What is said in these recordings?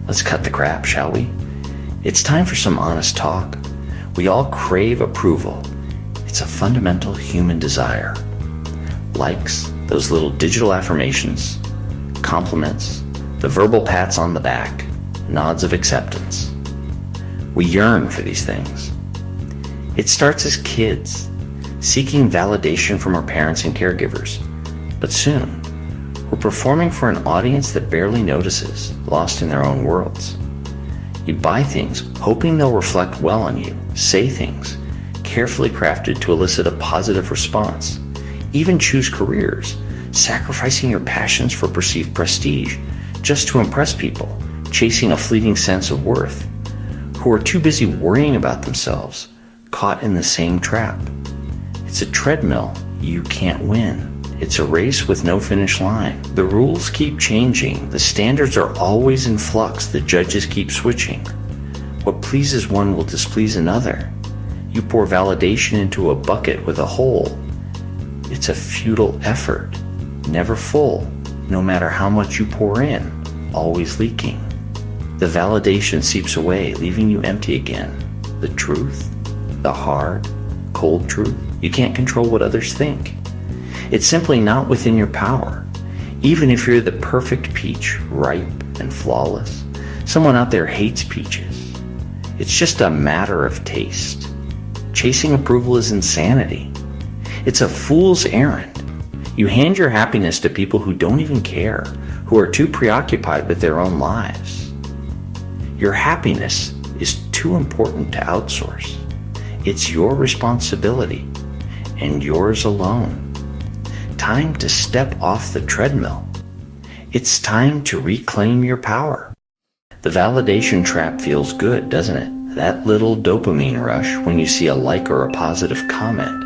Let's cut the crap, shall we? It's time for some honest talk. We all crave approval. It's a fundamental human desire. Likes, those little digital affirmations, compliments, the verbal pats on the back, nods of acceptance. We yearn for these things. It starts as kids, seeking validation from our parents and caregivers. But soon, we're performing for an audience that barely notices, lost in their own worlds. You buy things hoping they'll reflect well on you, say things carefully crafted to elicit a positive response, even choose careers, sacrificing your passions for perceived prestige just to impress people, chasing a fleeting sense of worth, who are too busy worrying about themselves, caught in the same trap. It's a treadmill you can't win. It's a race with no finish line. The rules keep changing. The standards are always in flux. The judges keep switching. What pleases one will displease another. You pour validation into a bucket with a hole. It's a futile effort, never full, no matter how much you pour in, always leaking. The validation seeps away, leaving you empty again. The truth, the hard, cold truth, you can't control what others think. It's simply not within your power. Even if you're the perfect peach, ripe and flawless, someone out there hates peaches. It's just a matter of taste. Chasing approval is insanity. It's a fool's errand. You hand your happiness to people who don't even care, who are too preoccupied with their own lives. Your happiness is too important to outsource. It's your responsibility, and yours alone. Time to step off the treadmill. It's time to reclaim your power. The validation trap feels good, doesn't it? That little dopamine rush when you see a like or a positive comment.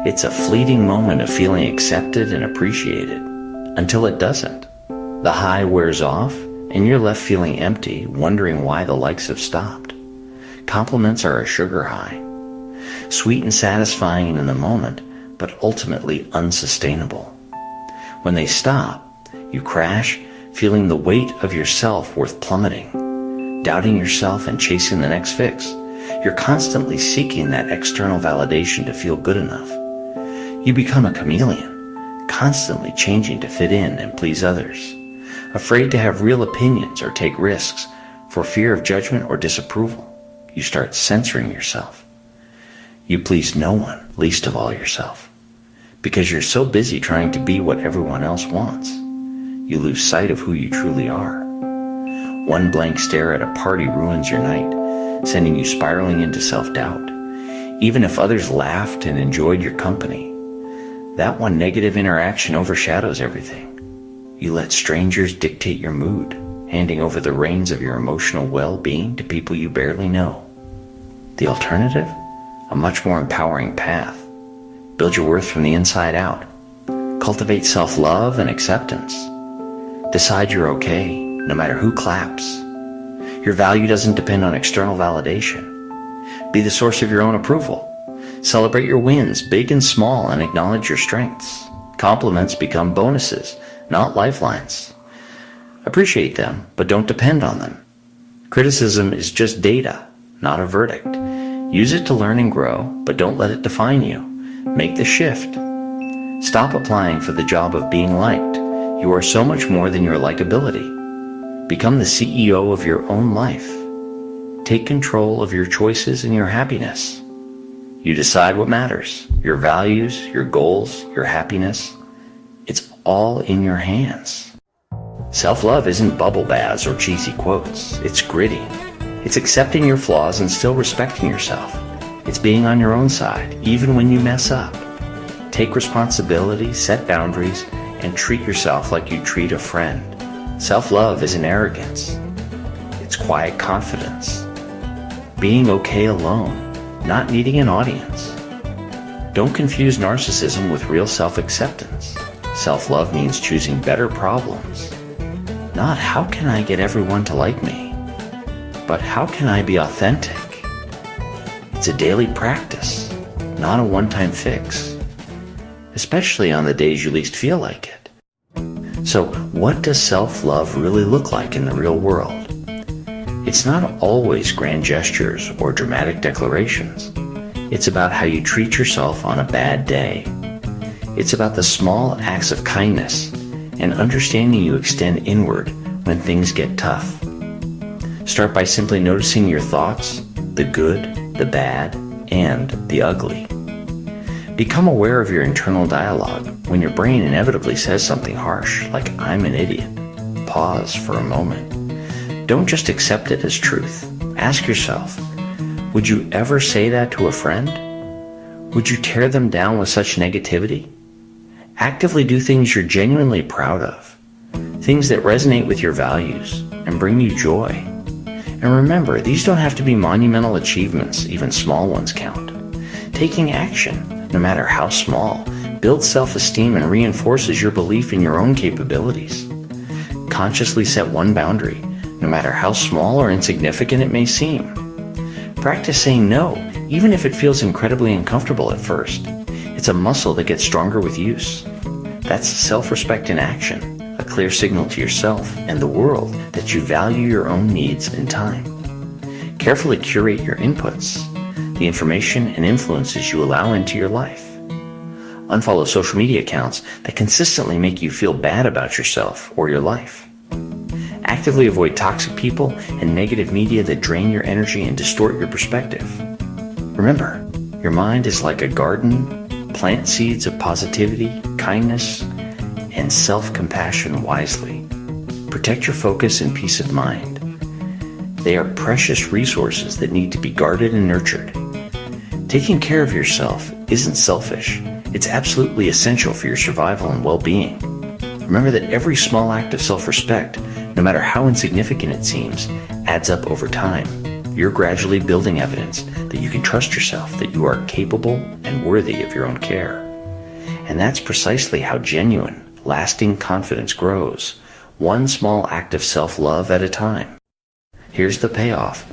It's a fleeting moment of feeling accepted and appreciated, until it doesn't. The high wears off, and you're left feeling empty, wondering why the likes have stopped. Compliments are a sugar high, sweet and satisfying in the moment, but ultimately unsustainable. When they stop, you crash, feeling the weight of yourself worth plummeting, doubting yourself and chasing the next fix. You're constantly seeking that external validation to feel good enough. You become a chameleon, constantly changing to fit in and please others, afraid to have real opinions or take risks for fear of judgment or disapproval. You start censoring yourself. You please no one, least of all yourself. Because you're so busy trying to be what everyone else wants, you lose sight of who you truly are. One blank stare at a party ruins your night, sending you spiraling into self-doubt. Even if others laughed and enjoyed your company, that one negative interaction overshadows everything. You let strangers dictate your mood, handing over the reins of your emotional well-being to people you barely know. The alternative? A much more empowering path. Build your worth from the inside out. Cultivate self-love and acceptance. Decide you're okay, no matter who claps. Your value doesn't depend on external validation. Be the source of your own approval. Celebrate your wins, big and small, and acknowledge your strengths. Compliments become bonuses, not lifelines. Appreciate them, but don't depend on them. Criticism is just data, not a verdict. Use it to learn and grow, but don't let it define you. Make the shift. Stop applying for the job of being liked. You are so much more than your likability. Become the CEO of your own life. Take control of your choices and your happiness. You decide what matters. Your values, your goals, your happiness. It's all in your hands. Self-love isn't bubble baths or cheesy quotes. It's gritty. It's accepting your flaws and still respecting yourself. It's being on your own side, even when you mess up. Take responsibility, set boundaries, and treat yourself like you treat a friend. Self-love isn't arrogance. It's quiet confidence. Being okay alone, not needing an audience. Don't confuse narcissism with real self-acceptance. Self-love means choosing better problems. Not how can I get everyone to like me, but how can I be authentic? It's a daily practice, not a one-time fix, especially on the days you least feel like it. So what does self-love really look like in the real world? It's not always grand gestures or dramatic declarations. It's about how you treat yourself on a bad day. It's about the small acts of kindness and understanding you extend inward when things get tough. Start by simply noticing your thoughts, the good, the bad, and the ugly. Become aware of your internal dialogue when your brain inevitably says something harsh, like "I'm an idiot." Pause for a moment. Don't just accept it as truth. Ask yourself, would you ever say that to a friend? Would you tear them down with such negativity? Actively do things you're genuinely proud of, things that resonate with your values and bring you joy. And remember, these don't have to be monumental achievements, even small ones count. Taking action, no matter how small, builds self-esteem and reinforces your belief in your own capabilities. Consciously set one boundary, no matter how small or insignificant it may seem. Practice saying no, even if it feels incredibly uncomfortable at first. It's a muscle that gets stronger with use. That's self-respect in action, a clear signal to yourself and the world that you value your own needs and time. Carefully curate your inputs, the information and influences you allow into your life. Unfollow social media accounts that consistently make you feel bad about yourself or your life. Actively avoid toxic people and negative media that drain your energy and distort your perspective. Remember, your mind is like a garden. Plant seeds of positivity, kindness, and self-compassion wisely. Protect your focus and peace of mind. They are precious resources that need to be guarded and nurtured. Taking care of yourself isn't selfish. It's absolutely essential for your survival and well-being. Remember that every small act of self-respect, no matter how insignificant it seems, adds up over time. You're gradually building evidence that you can trust yourself, that you are capable and worthy of your own care. And that's precisely how genuine, lasting confidence grows, one small act of self-love at a time. Here's the payoff.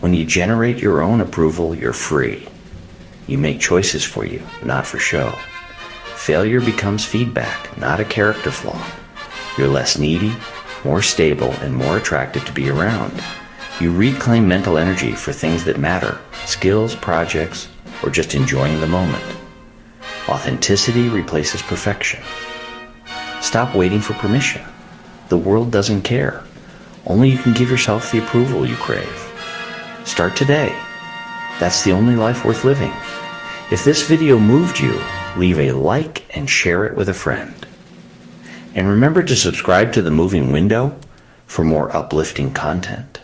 When you generate your own approval, you're free. You make choices for you, not for show. Failure becomes feedback, not a character flaw. You're less needy, more stable, and more attractive to be around. You reclaim mental energy for things that matter, skills, projects, or just enjoying the moment. Authenticity replaces perfection. Stop waiting for permission. The world doesn't care. Only you can give yourself the approval you crave. Start today. That's the only life worth living. If this video moved you, leave a like and share it with a friend. And remember to subscribe to The Moving Window for more uplifting content.